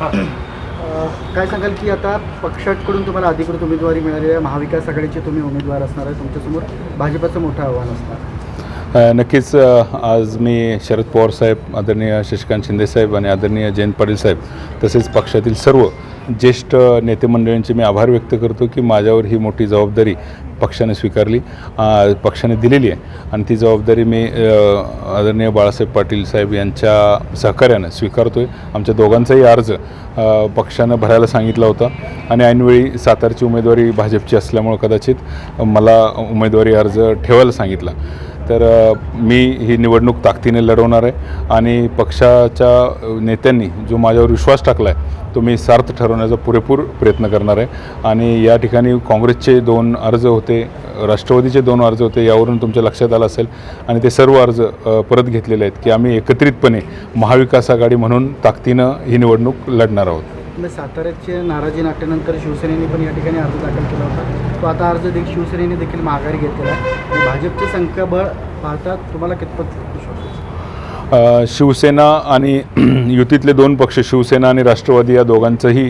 काय सांगाल की आता पक्षाकडून तुम्हाला अधिकृत उमेदवारी मिळाली आहे, महाविकास आघाडीचे तुम्ही उमेदवार असणार आहे, तुमच्यासमोर भाजपचं मोठं आव्हान असणार? नक्कीच आज मी शरद पवार साहेब, आदरणीय शशिकांत शिंदे साहेब आणि आदरणीय जयंत पाटील साहेब तसेच पक्षातील सर्व ज्येष्ठ नेते मंडळींचे मी आभार व्यक्त करतो की माझ्यावर ही मोठी जबाबदारी पक्षाने स्वीकारली, पक्षाने दिलेली आहे आणि ती जबाबदारी मी आदरणीय बाळासाहेब पाटील साहेब यांच्या सहकार्यानं स्वीकारतो आहे. आमच्या दोघांचाही अर्ज पक्षानं भरायला सांगितला होता आणि ऐनवेळी सातारची उमेदवारी भाजपची असल्यामुळं कदाचित मला उमेदवारी अर्ज ठेवायला सांगितला. तर मी ही निवडणूक ताकदीने लढवणार आहे आणि पक्षाच्या नेत्यांनी जो माझ्यावर विश्वास टाकला आहे तो मी सार्थ ठरवण्याचा पुरेपूर प्रयत्न करणार आहे. आणि या ठिकाणी काँग्रेसचे 2 अर्ज होते, राष्ट्रवादीचे 2 अर्ज होते, यावरून तुमच्या लक्षात आलं असेल आणि ते सर्व अर्ज परत घेतलेले आहेत की आम्ही एकत्रितपणे महाविकास आघाडी म्हणून ताकदीनं ही निवडणूक लढणार आहोत. साताऱ्याचे नाराजी नाट्यानंतर शिवसेनेने पण या ठिकाणी अर्ज दाखल केला होता. तो आता अर्ज शिवसेनेने देखील माघारी घेतलेला आहे. भाजपचे संख्याबळ पाहता तुम्हाला कितपत विश्वास? शिवसेना आणि युतीतले 2 पक्ष शिवसेना आणि राष्ट्रवादी या दोघांचंही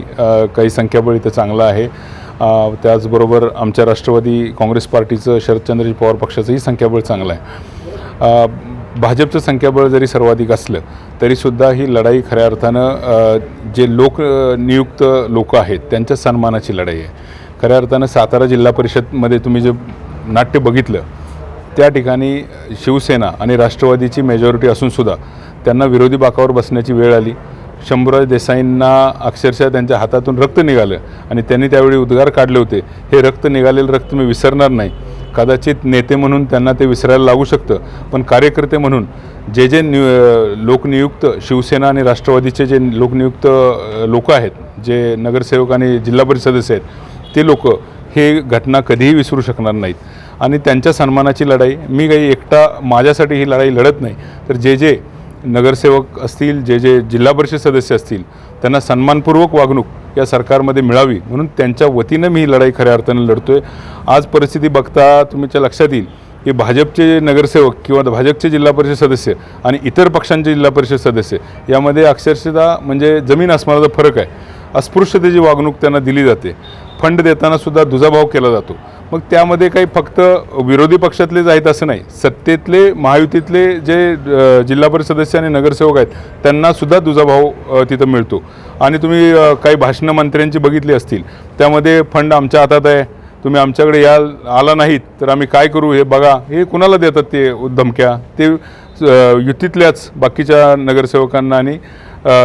काही संख्याबळ इथं चांगलं आहे. त्याचबरोबर आमच्या राष्ट्रवादी काँग्रेस पार्टीचं शरदचंद्रजी पवार पक्षाचंही संख्याबळ चांगलं आहे. भाजपचं संख्याबळ जरी सर्वाधिक असलं तरीसुद्धा ही लढाई खऱ्या अर्थानं जे नियुक्त लोक आहेत त्यांच्या सन्मानाची लढाई आहे. खऱ्या अर्थानं सातारा जिल्हा परिषदमध्ये तुम्ही जे नाट्य बघितलं त्या ठिकाणी शिवसेना आणि राष्ट्रवादीची मेजॉरिटी असूनसुद्धा त्यांना विरोधी बाकावर बसण्याची वेळ आली. शंभूराज देसाईंना अक्षरशः त्यांच्या हातातून रक्त निघालं आणि त्यांनी त्यावेळी उद्गार काढले होते, हे रक्त निघालेलं रक्त मी विसरणार नाही. कदाचित नेते म्हणून त्यांना ते विसरायला लागू शकतं, पण कार्यकर्ते म्हणून जे लोकनियुक्त शिवसेना आणि राष्ट्रवादीचे जे लोकनियुक्त लोक आहेत, जे नगरसेवक आणि जिल्हा परिषद सदस्य आहेत, ते लोक हे घटना कधीही विसरू शकणार नाहीत. आणि त्यांच्या सन्मानाची लढाई मी काही एकटा माझ्यासाठी ही लढाई लढत नाही, तर जे नगरसेवक असतील, जे जिल्हा परिषद सदस्य असतील, त्यांना सन्मानपूर्वक वागणूक या सरकारमध्ये मिळावी म्हणून त्यांच्या वतीनं मी ही लढाई खऱ्या अर्थानं लढतो आहे. आज परिस्थिती बघता तुमच्या लक्षात येईल की भाजपचे नगरसेवक किंवा भाजपचे जिल्हा परिषद सदस्य आणि इतर पक्षांचे जिल्हा परिषद सदस्य यामध्ये अक्षरशः म्हणजे जमीन आसमानाचा फरक आहे. अस्पृश्यतेची वागणूक त्यांना दिली जाते. फंड देतानासुद्धा दुजाभाव केला जातो. मग त्यामध्ये काही फक्त विरोधी पक्षातलेच आहेत असं नाही, सत्तेतले महायुतीतले जे जिल्हा परिषद सदस्य आणि नगरसेवक आहेत त्यांनासुद्धा दुजाभाव तिथं मिळतो. आणि तुम्ही काही भाषणं मंत्र्यांची बघितली असतील, त्यामध्ये फंड आमच्या हातात आहे, तुम्ही आमच्याकडे आला नाहीत तर आम्ही काय करू हे बघा, हे कुणाला देतात ते धमक्या? ते युतीतल्याच बाकीच्या नगरसेवकांना आणि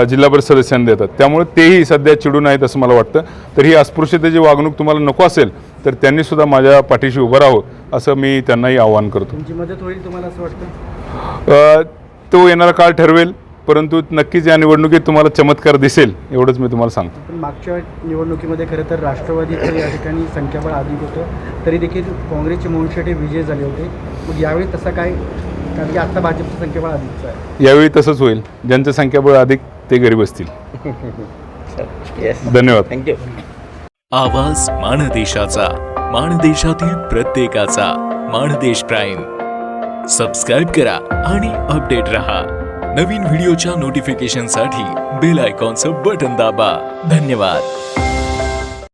जिल्हा परिषद सदस्यांना देतात. त्यामुळे तेही सध्या चिडून आहेत असं मला वाटतं. तर ही अस्पृश्यतेची वागणूक तुम्हाला नको असेल तर त्यांनीसुद्धा माझ्या पाठीशी उभं राहावं असं मी त्यांनाही आवाहन करतो. तुमची मदत होईल तुम्हाला असं वाटतं? तो येणारा काळ ठरवेल, परंतु नक्कीच या निवडणुकीत तुम्हाला चमत्कार दिसेल एवढंच मी तुम्हाला सांगतो. पण मागच्या निवडणुकीमध्ये खरं तर राष्ट्रवादीचं या ठिकाणी संख्याबळ अधिक होतं, तरी देखील काँग्रेसचे मोहन शेटे विजय झाले होते. मग यावेळी तसं काय? कारण की आता भाजपचं संख्याबळ अधिकचं आहे. यावेळी तसंच होईल. ज्यांचं संख्याबळ अधिक ते घरी बसतील. धन्यवाद. थँक्यू. आवाज माणदेशाचा, माणदेशातील प्रत्येकाचा. माणदेश प्राईम सबस्क्राईब करा आणि अपडेट रहा. नवीन व्हिडिओच्या नोटिफिकेशनसाठी बेल आयकॉनचं बटन दाबा. धन्यवाद.